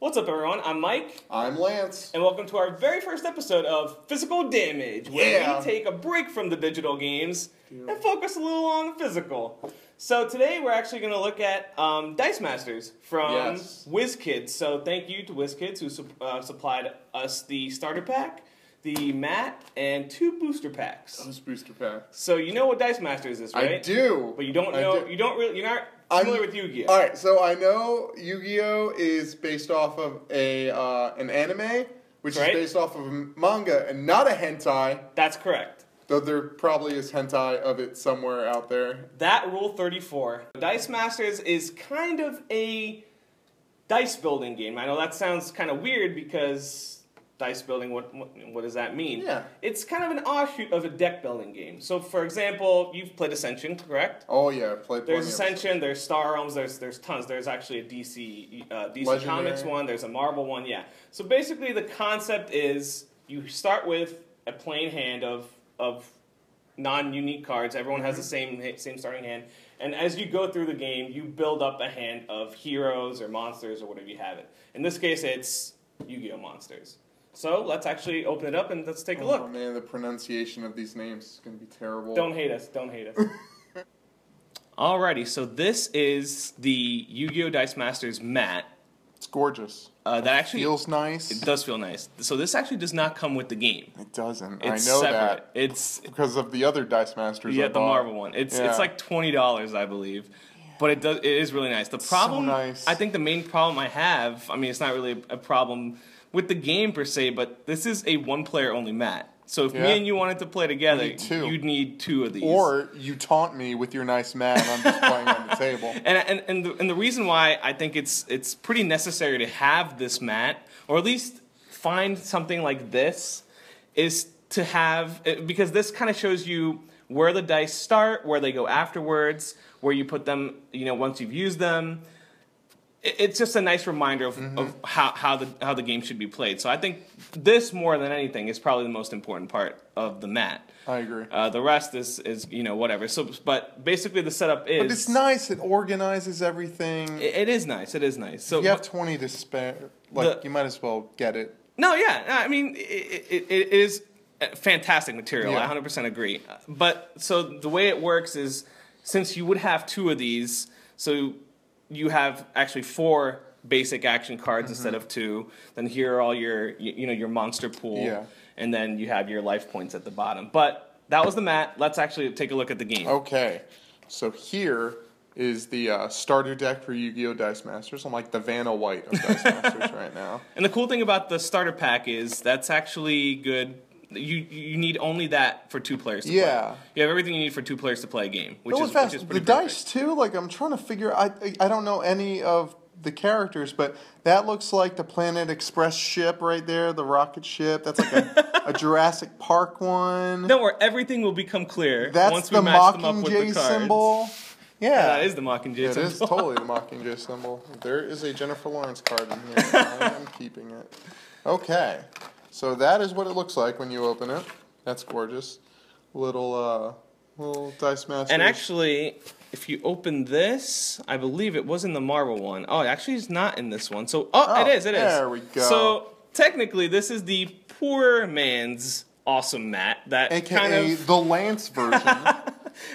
What's up, everyone? I'm Mike. I'm Lance. And welcome to our very first episode of Physical Damage, where we take a break from the digital games and focus a little on the physical. So today we're actually going to look at Dice Masters from WizKids. So thank you to WizKids who supplied us the starter pack, the mat, and 2 booster packs. Those booster packs. So you know what Dice Masters is, right? I do. But you don't know. You don't really. You're not familiar with Yu-Gi-Oh. All right, so I know Yu-Gi-Oh is based off of an anime, which is based off of a manga and not a hentai. That's correct. Though there probably is hentai of it somewhere out there. That Rule 34. Dice Masters is kind of a dice building game. I know that sounds kind of weird because dice building, what does that mean? Yeah. It's kind of an offshoot of a deck building game. So, for example, you've played Ascension, correct? Oh yeah, I've played. There's Ascension. There's Star Realms. There's tons. There's actually a DC Comics one. There's a Marvel one. Yeah. So basically, the concept is you start with a plain hand of non-unique cards. Everyone has the same starting hand. And as you go through the game, you build up a hand of heroes or monsters or whatever you have it. In this case, it's Yu-Gi-Oh monsters. So let's actually open it up and let's take a look. Oh man, the pronunciation of these names is going to be terrible. Don't hate us. Don't hate us. Alrighty, so this is the Yu-Gi-Oh! Dice Masters mat. It's gorgeous. That actually feels nice. It does feel nice. So this actually does not come with the game. It doesn't. It's I know separate. that. It's because of the other Dice Masters. Yeah, the Marvel one. It's like $20, I believe. But it is really nice. The problem, so nice. I think the main problem I have, I mean, it's not really a problem with the game per se, but this is a one-player only mat. So if me and you wanted to play together, you'd need 2 of these. Or you taunt me with your nice mat and I'm just playing on the table. And the reason why I think it's pretty necessary to have this mat, or at least find something like this, is to have, because this kind of shows you where the dice start, where they go afterwards, where you put them, once you've used them. It's just a nice reminder of how the game should be played. So I think this, more than anything, is probably the most important part of the mat. I agree. The rest is whatever. So, but basically the setup is. But it's nice. It organizes everything. It is nice. It is nice. So if you have 20 to spare, you might as well get it. No, yeah. I mean, it is fantastic material. I 100% agree. But so the way it works is, since you would have 2 of these, so you have actually 4 basic action cards instead of 2. Then here are all your your monster pool, and then you have your life points at the bottom. But that was the mat. Let's actually take a look at the game. Okay, so here is the starter deck for Yu-Gi-Oh! Dice Masters. I'm like the Vanna White of Dice Masters right now. And the cool thing about the starter pack is that's actually good. You need only that for 2 players to play. You have everything you need for 2 players to play a game, which is pretty the dice too, like I'm trying to figure, I don't know any of the characters, but that looks like the Planet Express ship right there, the rocket ship. That's like a Jurassic Park one. No, where everything will become clear once the we match them up with the Mockingjay cards. symbol. Yeah, that is the Mockingjay symbol. It is totally the Mockingjay symbol. There is a Jennifer Lawrence card in here. I am keeping it. Okay. So that is what it looks like when you open it. That's gorgeous. Little Dice Masters. And actually, if you open this, I believe it was in the Marvel one. Oh, it actually is not in this one. So, it is. There we go. So, technically, this is the poor man's awesome mat. That AKA the Lance version.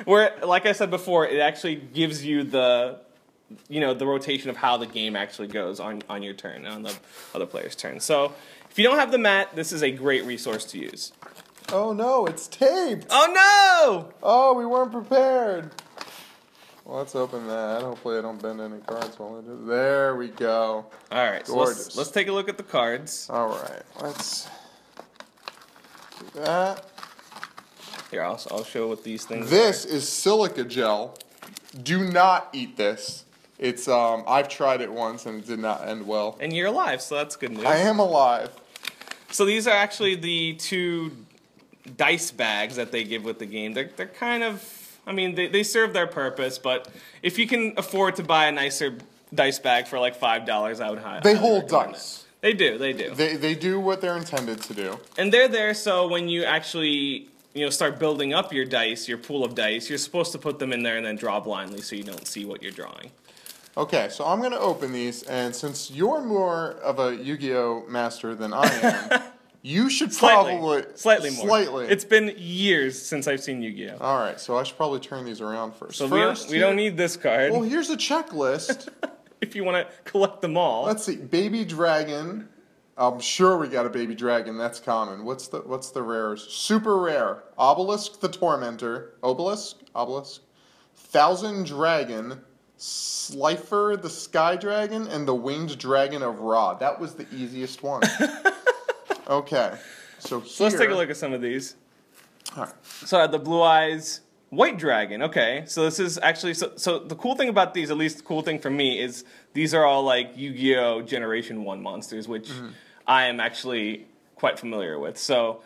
Where, like I said before, it actually gives you the rotation of how the game actually goes on your turn, on the other player's turn. So, if you don't have the mat, this is a great resource to use. Oh no, it's taped! Oh no! Oh, we weren't prepared. Well, let's open that. Hopefully I don't bend any cards while I do it. There we go. Alright, so let's take a look at the cards. Alright, let's do that. Here, I'll show what these things This is silica gel. Do not eat this. It's I've tried it once and it did not end well. And you're alive, so that's good news. I am alive. So these are actually the 2 dice bags that they give with the game. They're kind of, I mean, they serve their purpose, but if you can afford to buy a nicer dice bag for like $5, I would hire. They hold dice. They do. They do what they're intended to do. And they're there so when you actually start building up your dice, your pool of dice, you're supposed to put them in there and then draw blindly so you don't see what you're drawing. Okay, so I'm going to open these, and since you're more of a Yu-Gi-Oh master than I am, you should probably... Slightly more. Slightly. It's been years since I've seen Yu-Gi-Oh! All right, so I should probably turn these around first. So we don't need this card. Well, here's a checklist. If you want to collect them all. Let's see. Baby Dragon. I'm sure we got a Baby Dragon. That's common. What's the rares? Super rare. Obelisk the Tormentor. Obelisk? Thousand Dragon. Slifer the Sky Dragon. And the Winged Dragon of Ra. That was the easiest one. Okay. So let's take a look at some of these. All right. So I have the Blue Eyes White Dragon. Okay. So this is actually... So the cool thing about these, at least the cool thing for me, is these are all like Yu-Gi-Oh! Generation 1 monsters, which I am actually quite familiar with. So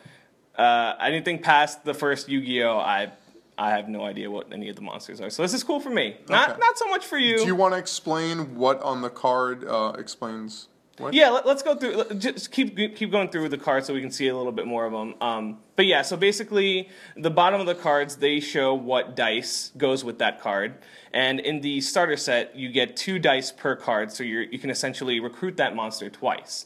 anything past the first Yu-Gi-Oh! I have no idea what any of the monsters are. So this is cool for me. Not so much for you. Do you want to explain what on the card explains what? Yeah, let's go through. Just keep going through the cards so we can see a little bit more of them. But yeah, so basically, the bottom of the cards, they show what dice goes with that card. And in the starter set, you get 2 dice per card, so you can essentially recruit that monster twice.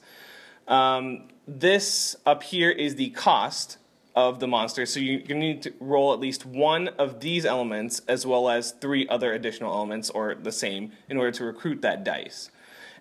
This up here is the cost of the monster, so you need to roll at least 1 of these elements as well as 3 other additional elements, or the same, in order to recruit that dice.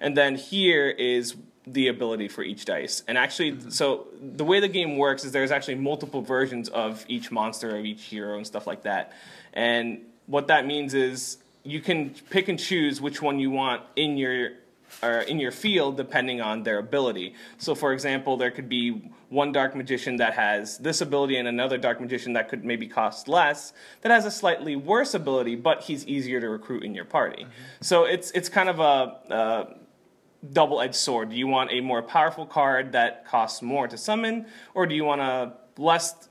And then here is the ability for each dice. And actually, so the way the game works is there's actually multiple versions of each monster, of each hero, and stuff like that. And what that means is you can pick and choose which one you want in your field depending on their ability. So for example, there could be one Dark Magician that has this ability and another Dark Magician that could maybe cost less, that has a slightly worse ability, but he's easier to recruit in your party. So it's kind of a double-edged sword. Do you want a more powerful card that costs more to summon, or do you want a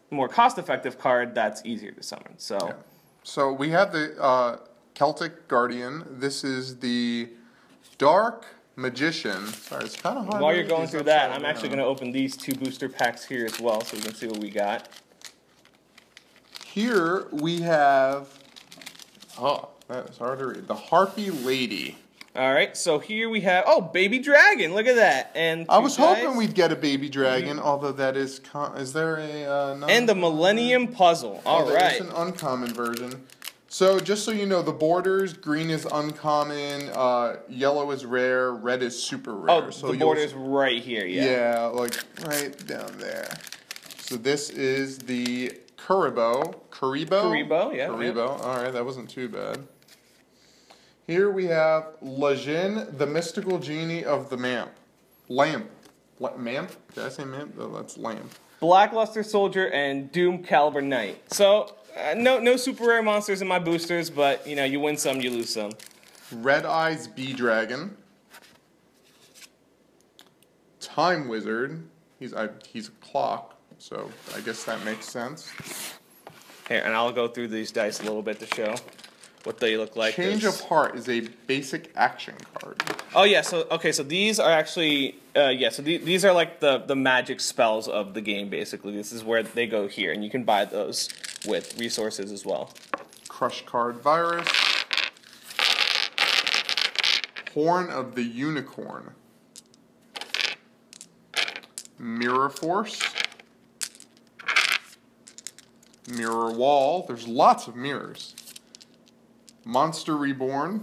more cost-effective card that's easier to summon? So we have the Celtic Guardian. This is the Dark Magician. Sorry, it's kind of hard. While you're going through that, I'm actually going to open these 2 booster packs here as well, so we can see what we got. Here we have, that is hard to read, the Harpy Lady. All right, so here we have, Baby Dragon, look at that. And I was hoping we'd get a Baby Dragon, although that is there a... and the Millennium Puzzle, all right. It's an uncommon version. So, just so you know, the borders, green is uncommon, yellow is rare, red is super rare. Oh, so the border's right here, yeah. Yeah, like right down there. So this is the Kuriboh. Kuriboh, yeah. Kuriboh, alright, that wasn't too bad. Here we have Lajin, the mystical genie of the Lamp. Mamp? Did I say Mamp? Oh, that's Lamp. Blackluster Soldier and Doom Caliber Knight. So, no super rare monsters in my boosters, but, you know, you win some, you lose some. Red Eyes Bee Dragon. Time Wizard. He's a clock, so I guess that makes sense. Here, and I'll go through these dice a little bit to show what they look like. Change of Heart is a basic action card. Oh yeah, so these are actually so these are like the magic spells of the game basically. This is where they go here, and you can buy those with resources as well. Crush Card Virus. Horn of the Unicorn. Mirror Force. Mirror Wall. There's lots of mirrors. Monster Reborn.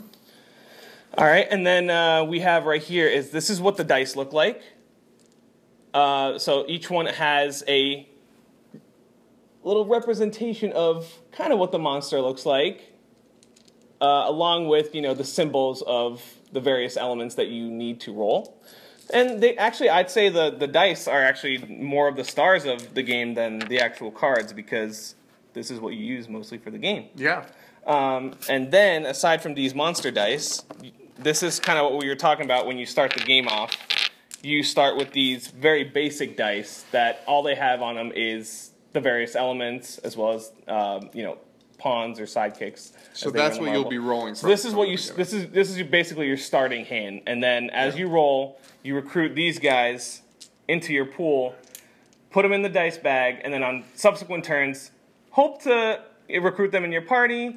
All right, and then we have right here this is what the dice look like. So each one has a little representation of kind of what the monster looks like, along with the symbols of the various elements that you need to roll. And they actually, I'd say the dice are actually more of the stars of the game than the actual cards, because this is what you use mostly for the game. Yeah. And then, aside from these monster dice, this is kind of what we were talking about when you start the game off. You start with these very basic dice that all they have on them is the various elements, as well as pawns or sidekicks. So that's what you'll be rolling from. So this is what this is basically your starting hand, and then as you roll, you recruit these guys into your pool, put them in the dice bag, and then on subsequent turns, hope to recruit them in your party,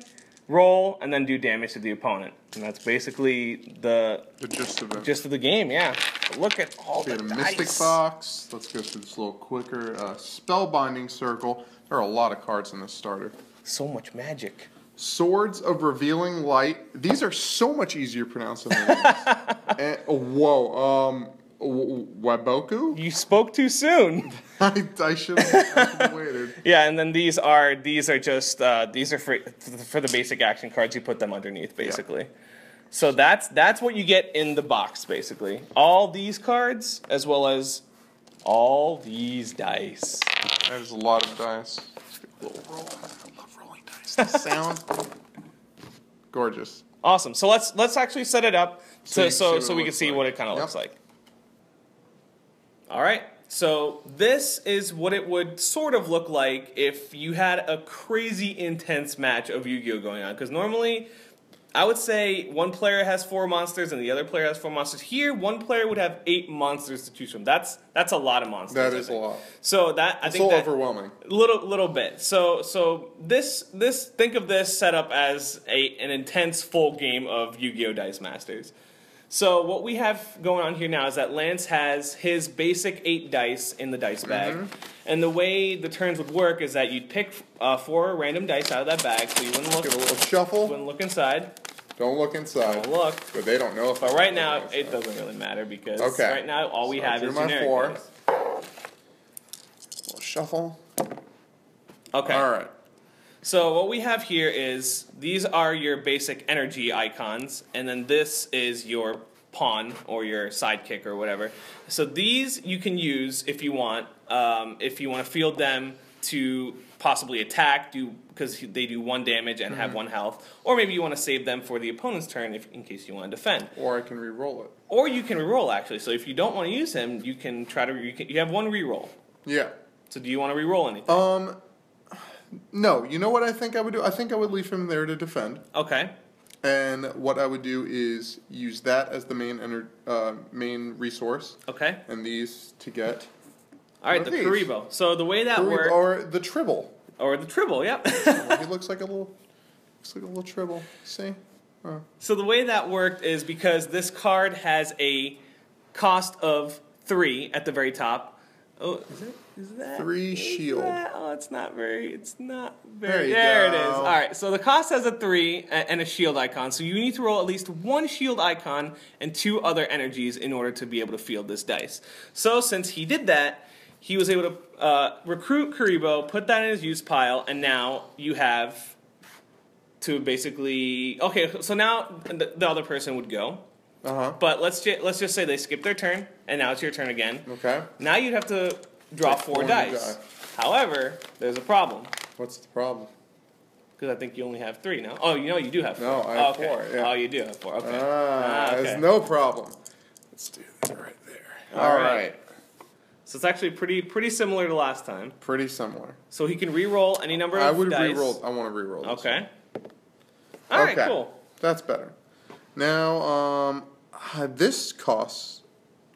roll, and then do damage to the opponent. And that's basically the gist of it. Gist of the game, yeah. Look at all the We had a dice. Mystic Box. Let's go through this a little quicker. Spellbinding Circle. There are a lot of cards in this starter. So much magic. Swords of Revealing Light. These are so much easier to pronounce than the whoa. Waboku? You spoke too soon. I should have waited. Yeah, and then these are just for the basic action cards. You put them underneath, basically. Yeah. So that's what you get in the box, basically. All these cards, as well as all these dice. There's a lot of dice. Let's get a little roll. I love rolling dice. The sound, gorgeous. Awesome. So let's actually set it up so we can see what it kind of looks like. All right. So this is what it would sort of look like if you had a crazy intense match of Yu-Gi-Oh going on. Because normally, I would say one player has 4 monsters and the other player has 4 monsters. Here, one player would have 8 monsters to choose from. That's a lot of monsters. That is a lot. So that I think it's a little overwhelming. Little bit. So this think of this set up as an intense full game of Yu-Gi-Oh Dice Masters. So what we have going on here now is that Lance has his basic 8 dice in the dice bag. And the way the turns would work is that you'd pick 4 random dice out of that bag, so you wouldn't look. Give it a little shuffle. Wouldn't look inside. Don't look inside. Don't look. But they don't know if. But right now, it doesn't really matter because right now all we have is generic 4. dice. Little shuffle. Okay. All right. So what we have here is these are your basic energy icons, and then this is your pawn or your sidekick or whatever. So these you can use if you want to field them to possibly attack, because they do 1 damage and have 1 health, or maybe you want to save them for the opponent's turn in case you want to defend. Or I can re-roll it. Or you can re-roll actually. So if you don't want to use him, you can try to you have 1 re-roll. Yeah. So do you want to re-roll anything? No. You know what I think I would do? I think I would leave him there to defend. Okay. And what I would do is use that as the main resource. Okay. And these to get. All right, the Karibo. So the way that works, or the Tribble. Or the Tribble, yep. He looks like a little Tribble. See? So the way that worked is because this card has a cost of 3 at the very top. Oh, is that 3 shield? Oh, it's not very. There it is. All right. So the cost has a 3 and a shield icon. So you need to roll at least 1 shield icon and 2 other energies in order to be able to field this dice. So since he did that, he was able to recruit Karibo, put that in his use pile, and now you have to basically. Okay. So now the other person would go. But let's just say they skip their turn, and now it's your turn again. Okay. Now you'd have to draw 4 dice. However, there's a problem. What's the problem? Because I think you only have 3 now. Oh, you do have 4. No, I have 4. Yeah. Oh, you do have 4. Okay. Okay. There's no problem. Let's do that right there. All right. So it's actually pretty similar to last time. Pretty similar. So he can re-roll any number of dice. I want to re-roll this. Okay. All right, cool. That's better. Now, this costs.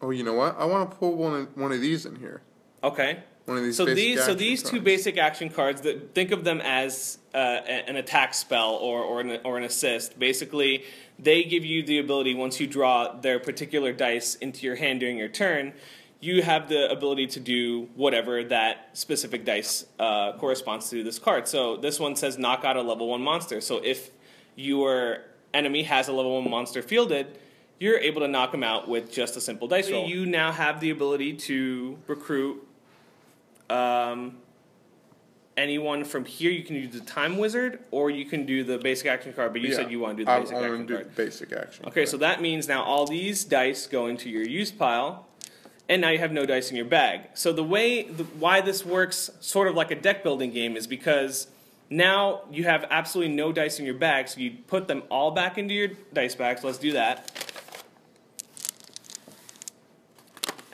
Oh, you know what? I want to pull one of these in here. Okay. One of these. So these 2 basic action cards, think of them as an attack spell or an assist. Basically, they give you the ability, once you draw their particular dice into your hand during your turn, you have the ability to do whatever that specific dice corresponds to this card. So this one says knock out a level 1 monster. So if your enemy has a level 1 monster fielded, you're able to knock them out with just a simple dice roll. You now have the ability to recruit anyone from here. You can use the Time Wizard, or you can do the basic action card, but you said you want to do the basic action card. Basic action. Okay, so that means now all these dice go into your use pile, and now you have no dice in your bag. So why this works sort of like a deck building game is because now you have absolutely no dice in your bag, so you put them all back into your dice bag. So let's do that.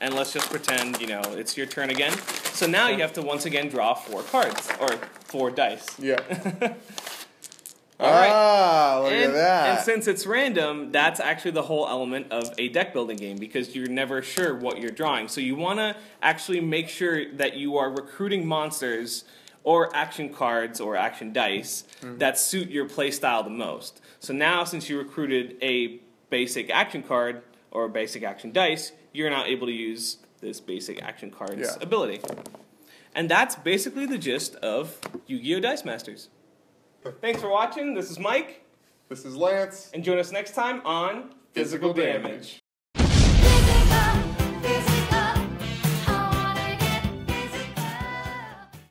And let's just pretend, it's your turn again. So now you have to once again draw 4 cards, or 4 dice. Yeah. All right. Look at that. And since it's random, that's actually the whole element of a deck building game, because you're never sure what you're drawing. So you want to actually make sure that you are recruiting monsters or action cards or action dice that suit your play style the most. So now, since you recruited a basic action card or a basic action dice, you're now able to use this basic action card's ability. And that's basically the gist of Yu-Gi-Oh! Dice Masters. Thanks for watching. This is Mike. This is Lance. And join us next time on Physical Damage.